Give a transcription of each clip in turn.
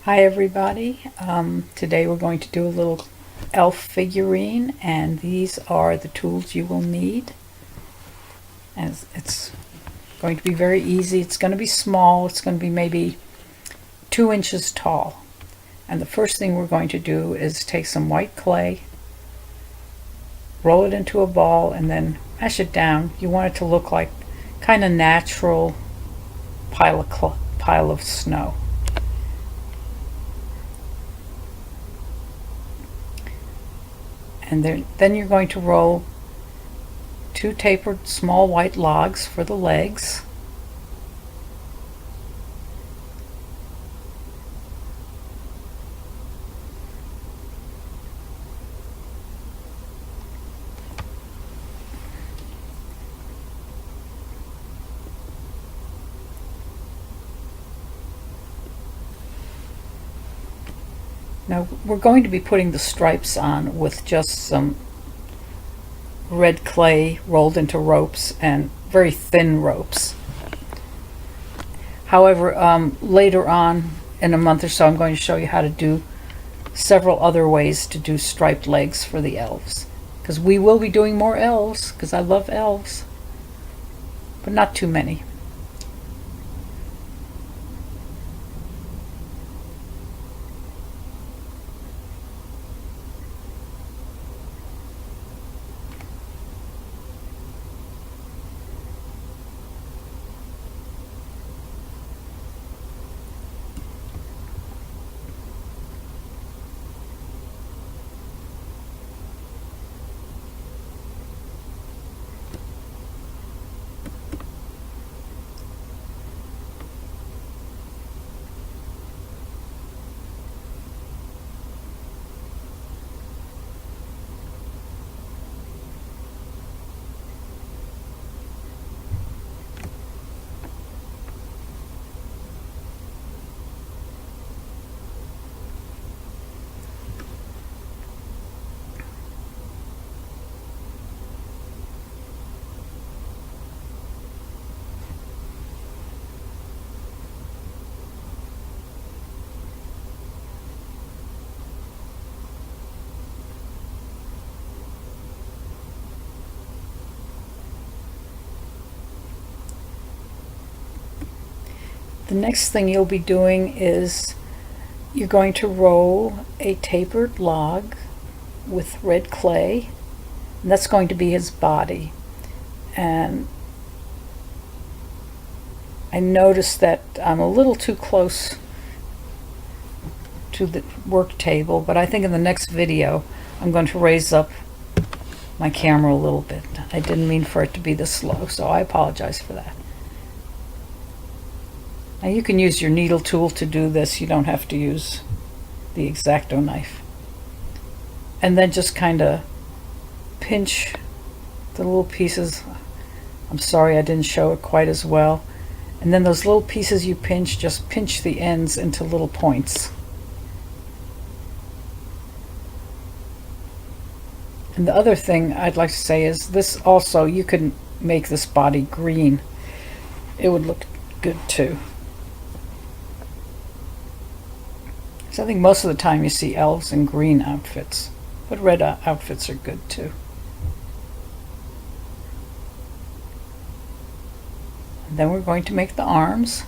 Hi everybody. Today we're going to do a little elf figurine, and these are the tools you will need. And it's going to be very easy. It's going to be small. It's going to be maybe 2 inches tall. And the first thing we're going to do is take some white clay, roll it into a ball, and then mash it down. You want it to look like kind of natural pile of snow. And then you're going to roll 2 tapered small white logs for the legs. Now we're going to be putting the stripes on with just some red clay rolled into ropes, and very thin ropes. However, later on in a month or so, I'm going to show you how to do several other ways to do striped legs for the elves, because we will be doing more elves, because I love elves, but not too many. The next thing you'll be doing is you're going to roll a tapered log with red clay, and that's going to be his body. And I noticed that I'm a little too close to the work table, but I think in the next video I'm going to raise up my camera a little bit. I didn't mean for it to be this low, so I apologize for that. Now you can use your needle tool to do this. You don't have to use the X-Acto knife. And then just kind of pinch the little pieces. I'm sorry I didn't show it quite as well. And then those little pieces you pinch, just pinch the ends into little points. And the other thing I'd like to say is this also, you can make this body green. It would look good too. So I think most of the time you see elves in green outfits, but red outfits are good too. And then we're going to make the arms.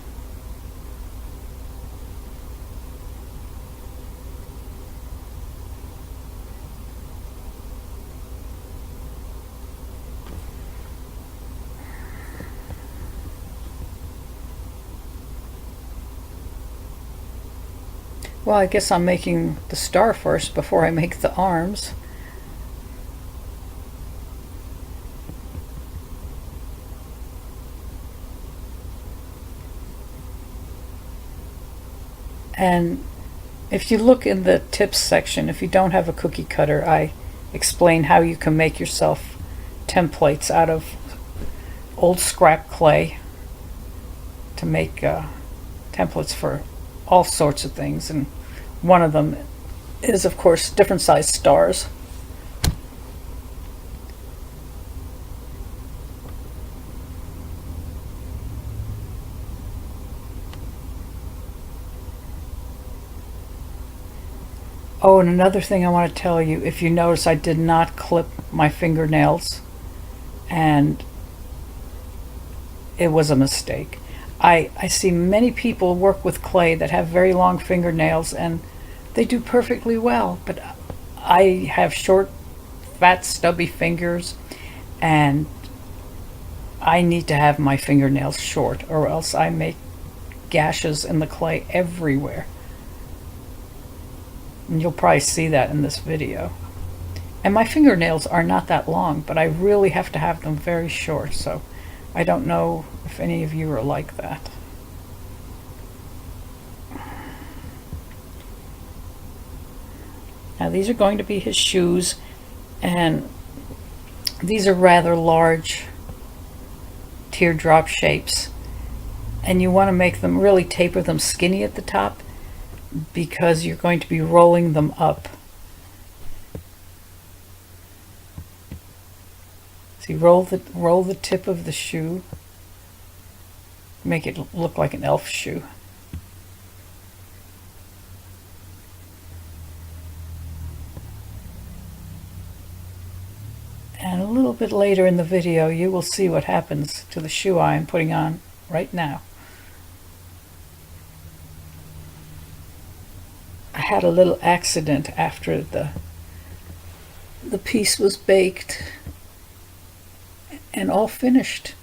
Well, I guess I'm making the star first before I make the arms. And if you look in the tips section, if you don't have a cookie cutter, I explain how you can make yourself templates out of old scrap clay to make templates for all sorts of things, and one of them is, of course, different sized stars. Oh, and another thing I want to tell you, if you notice, I did not clip my fingernails, and it was a mistake. I see many people work with clay that have very long fingernails, and they do perfectly well, but I have short, fat, stubby fingers, and I need to have my fingernails short, or else I make gashes in the clay everywhere. And you'll probably see that in this video. And my fingernails are not that long, but I really have to have them very short, so I don't know if any of you are like that. Now these are going to be his shoes, and these are rather large teardrop shapes, and you want to make them, really taper them skinny at the top, because you're going to be rolling them up. See, roll the tip of the shoe, make it look like an elf shoe. And a little bit later in the video, you will see what happens to the shoe I am putting on right now. I had a little accident after the piece was baked and all finished.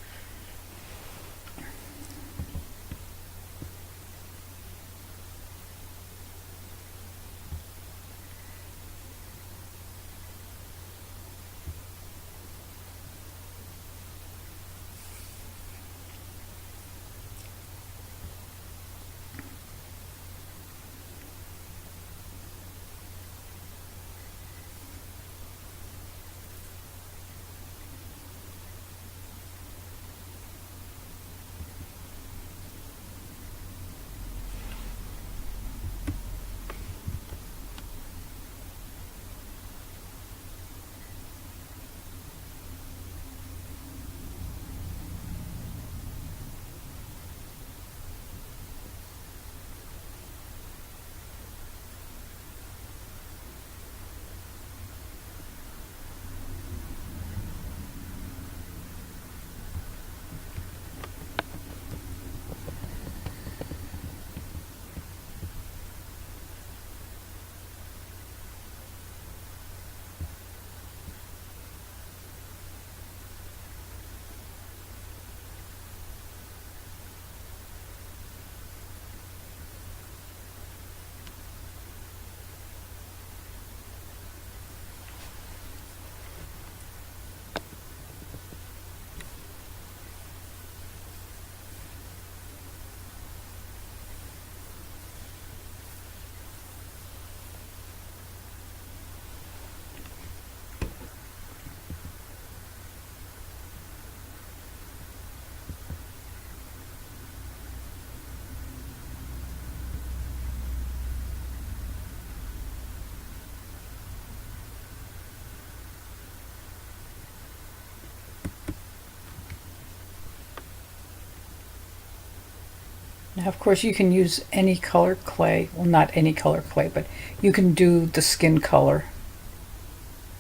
Now, of course, you can use any color clay. Well, not any color clay, but you can do the skin color,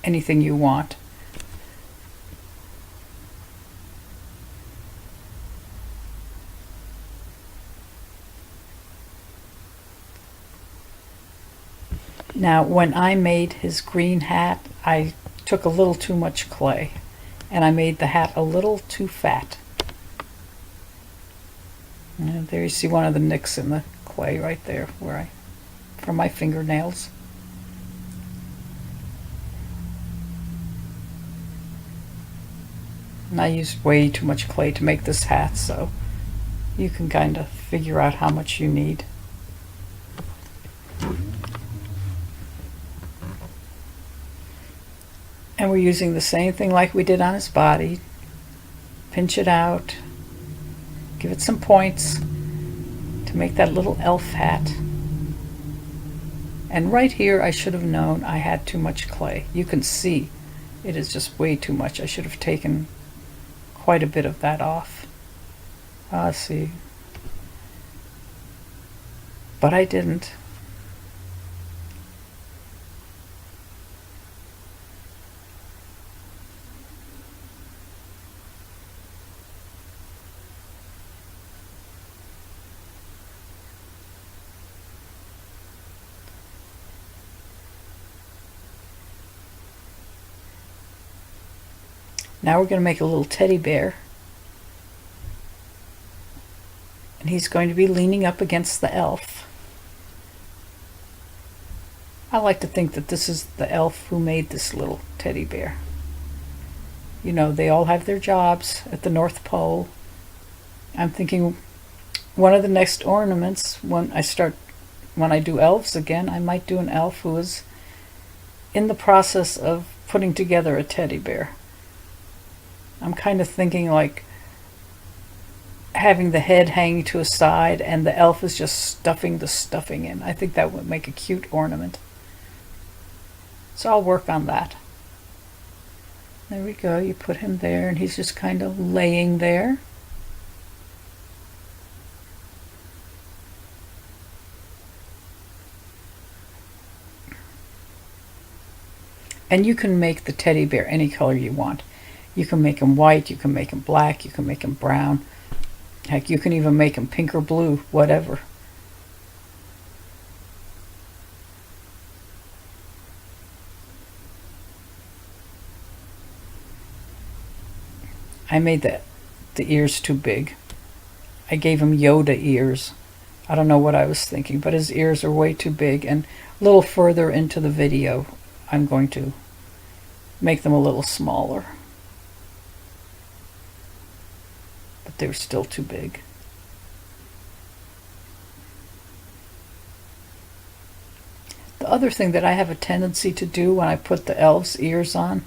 anything you want. Now, when I made his green hat, I took a little too much clay, and I made the hat a little too fat. And there you see one of the nicks in the clay right there, from my fingernails. And I used way too much clay to make this hat, so you can kind of figure out how much you need. And we're using the same thing like we did on his body. Pinch it out, give it some points to make that little elf hat. And right here I should have known I had too much clay. You can see it is just way too much. I should have taken quite a bit of that off. See. But I didn't. Now we're going to make a little teddy bear. And he's going to be leaning up against the elf. I like to think that this is the elf who made this little teddy bear. You know, they all have their jobs at the North Pole. I'm thinking one of the next ornaments, when I do elves again, I might do an elf who is in the process of putting together a teddy bear. I'm kind of thinking like having the head hanging to a side and the elf is just stuffing the stuffing in. I think that would make a cute ornament. So I'll work on that. There we go. You put him there and he's just kind of laying there. And you can make the teddy bear any color you want. You can make him white, you can make him black, you can make him brown. Heck, you can even make him pink or blue, whatever. I made the ears too big. I gave him Yoda ears. I don't know what I was thinking, but his ears are way too big, and a little further into the video I'm going to make them a little smaller. But they're still too big. The other thing that I have a tendency to do when I put the elf's ears on,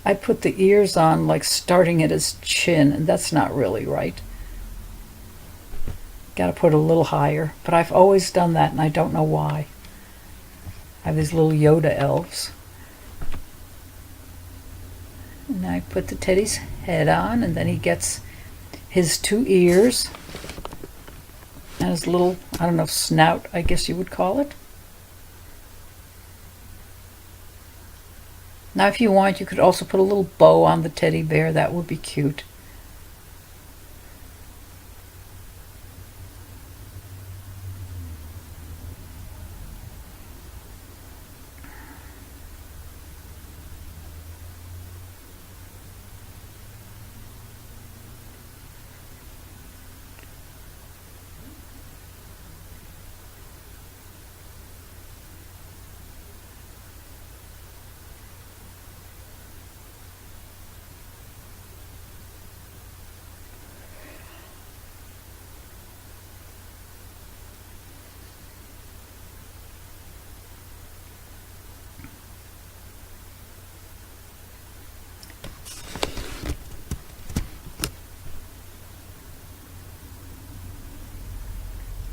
I put the ears on like starting at his chin, and that's not really right. Got to put it a little higher, but I've always done that and I don't know why. I have these little Yoda elves. And I put the teddy's head on, and then he gets his two ears and his little, I don't know, snout, I guess you would call it. Now if you want, you could also put a little bow on the teddy bear. That would be cute.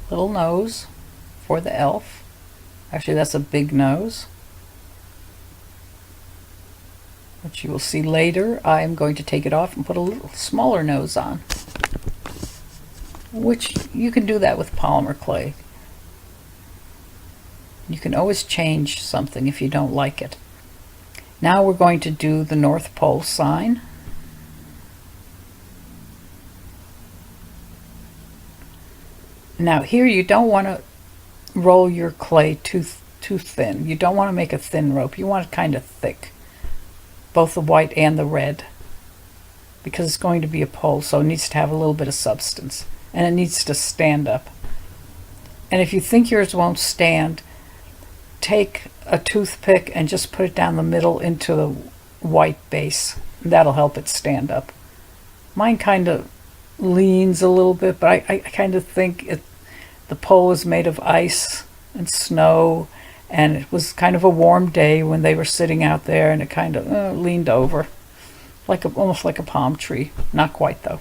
Little nose for the elf. Actually, that's a big nose, which you will see later. I am going to take it off and put a little smaller nose on, which you can do that with polymer clay. You can always change something if you don't like it. Now we're going to do the North Pole sign. Now here you don't want to roll your clay too thin. You don't want to make a thin rope. You want it kind of thick, both the white and the red, because it's going to be a pole, so it needs to have a little bit of substance, and it needs to stand up. And if you think yours won't stand, take a toothpick and just put it down the middle into the white base. That'll help it stand up. Mine kind of leans a little bit, but I kind of think the pole is made of ice and snow, and it was kind of a warm day when they were sitting out there, and it kind of leaned over like almost like a palm tree. Not quite though.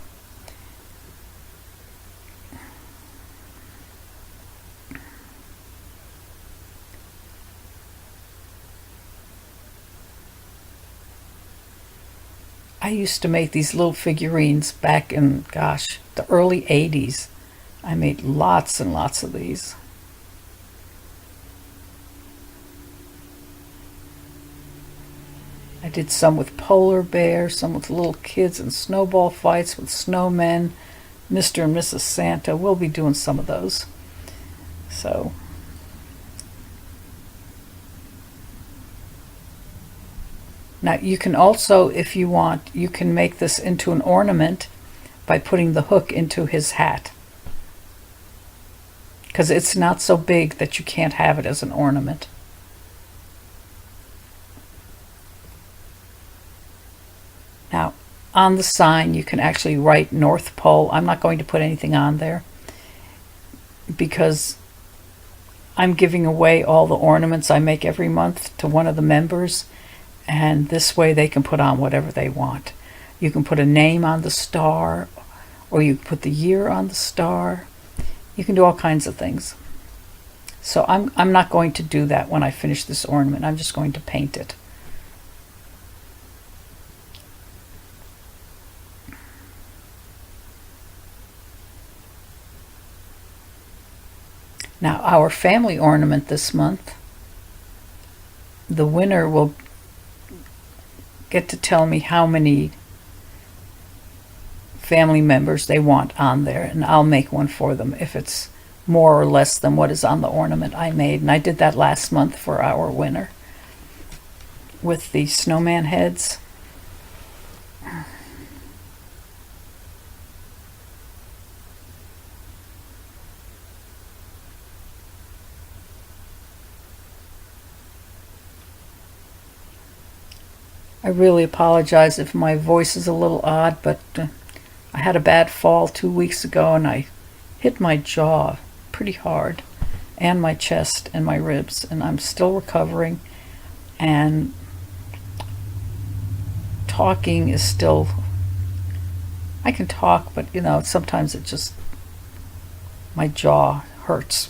I used to make these little figurines back in, gosh, the early 80s. I made lots and lots of these. I did some with polar bears, some with little kids and snowball fights with snowmen, Mr. and Mrs. Santa. We'll be doing some of those. So Now you can also, if you want, you can make this into an ornament by putting the hook into his hat, because it's not so big that you can't have it as an ornament. Now on the sign you can actually write North Pole. I'm not going to put anything on there because I'm giving away all the ornaments I make every month to one of the members, and this way they can put on whatever they want. You can put a name on the star, or you can put the year on the star. You can do all kinds of things. So I'm not going to do that when I finish this ornament. I'm just going to paint it. Now our family ornament this month, the winner will get to tell me how many family members they want on there, and I'll make one for them if it's more or less than what is on the ornament I made. And I did that last month for our winner with the snowman heads. I really apologize if my voice is a little odd, but I had a bad fall 2 weeks ago and I hit my jaw pretty hard, and my chest and my ribs, and I'm still recovering, and talking is still, I can talk, but you know, sometimes it just, my jaw hurts.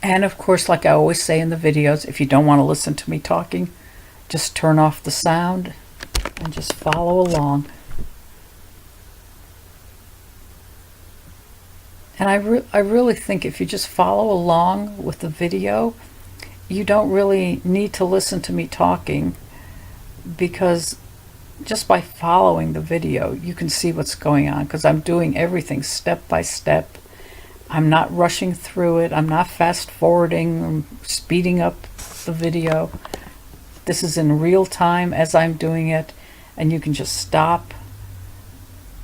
And of course, like I always say in the videos, if you don't want to listen to me talking, just turn off the sound and just follow along. And I really think if you just follow along with the video, you don't really need to listen to me talking, because just by following the video, you can see what's going on, because I'm doing everything step by step. I'm not rushing through it. I'm not fast forwarding or speeding up the video. This is in real time as I'm doing it, and you can just stop.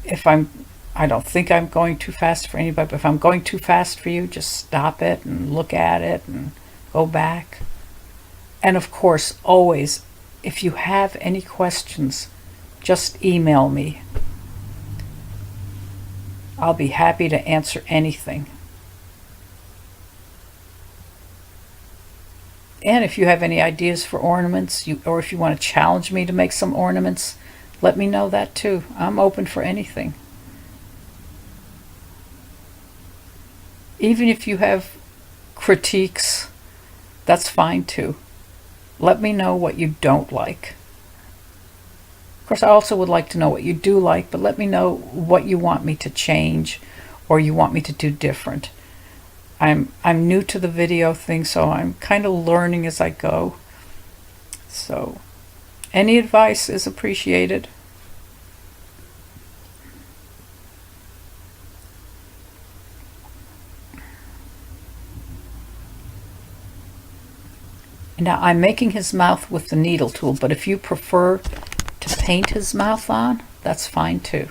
If I don't think I'm going too fast for anybody, but if I'm going too fast for you, just stop it and look at it and go back. And of course, always, if you have any questions, just email me. I'll be happy to answer anything. And if you have any ideas for ornaments, or if you want to challenge me to make some ornaments, let me know that too. I'm open for anything. Even if you have critiques, that's fine too. Let me know what you don't like. Of course, I also would like to know what you do like, but let me know what you want me to change or you want me to do different. I'm new to the video thing, so I'm kind of learning as I go. So any advice is appreciated. Now I'm making his mouth with the needle tool, but if you prefer to paint his mouth on, that's fine too.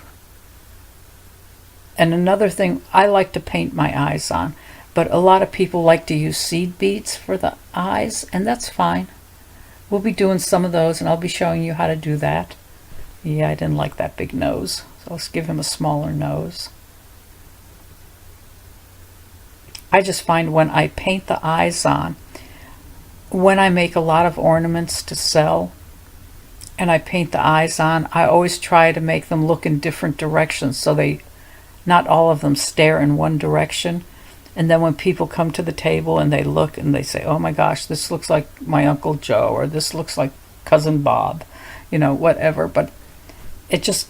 And another thing, I like to paint my eyes on, but a lot of people like to use seed beads for the eyes, and that's fine. We'll be doing some of those, and I'll be showing you how to do that. Yeah, I didn't like that big nose, so let's give him a smaller nose. I just find when I paint the eyes on, when I make a lot of ornaments to sell and I paint the eyes on, I always try to make them look in different directions so not all of them stare in one direction. And then when people come to the table and they look and they say, oh my gosh, this looks like my Uncle Joe, or this looks like Cousin Bob, you know, whatever. But it just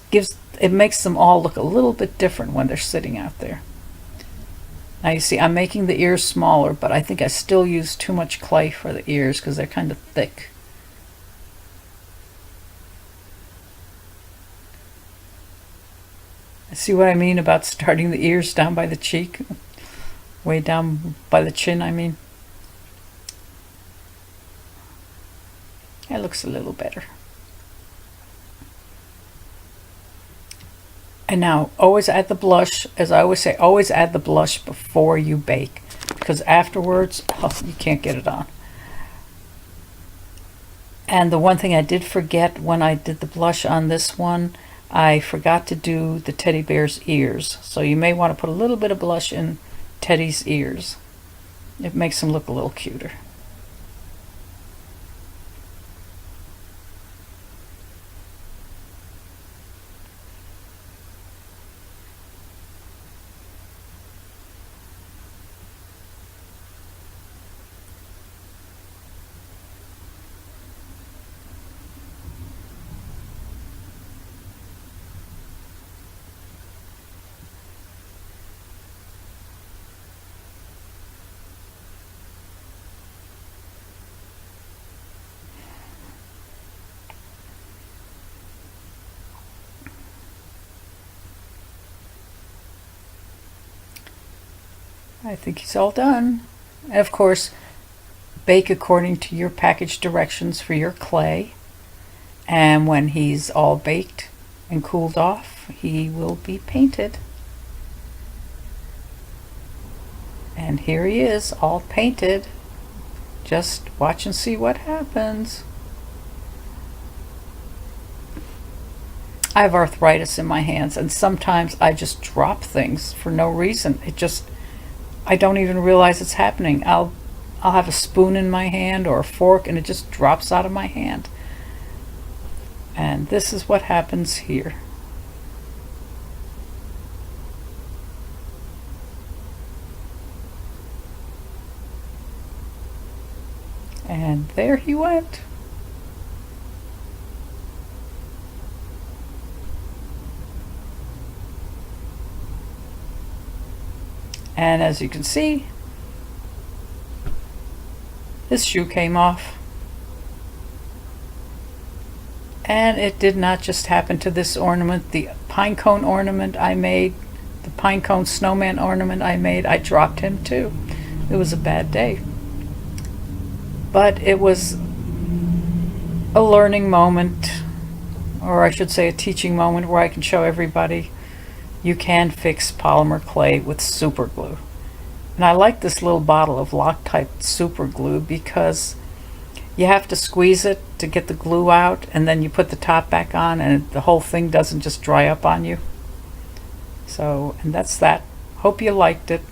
makes them all look a little bit different when they're sitting out there. Now you see I'm making the ears smaller, but I think I still use too much clay for the ears because they're kind of thick. See what I mean about starting the ears down by the cheek? Way down by the chin, I mean. It looks a little better. And now, always add the blush. As I always say, always add the blush before you bake, because afterwards, oh, you can't get it on. And the one thing I did forget when I did the blush on this one, I forgot to do the teddy bear's ears. So you may want to put a little bit of blush in Teddy's ears. It makes him look a little cuter. I think he's all done. And of course, bake according to your package directions for your clay. And when he's all baked and cooled off, he will be painted. And here he is, all painted. Just watch and see what happens. I have arthritis in my hands, and sometimes I just drop things for no reason. I don't even realize it's happening. I'll have a spoon in my hand or a fork and it just drops out of my hand. And this is what happens here. And there he went. And as you can see, this shoe came off. And it did not just happen to this ornament. The pine cone ornament I made, the pine cone snowman ornament I made, I dropped him too. It was a bad day. But it was a learning moment, or I should say a teaching moment, where I can show everybody you can fix polymer clay with super glue. And I like this little bottle of Loctite super glue because you have to squeeze it to get the glue out, and then you put the top back on and the whole thing doesn't just dry up on you. So, and that's that. Hope you liked it.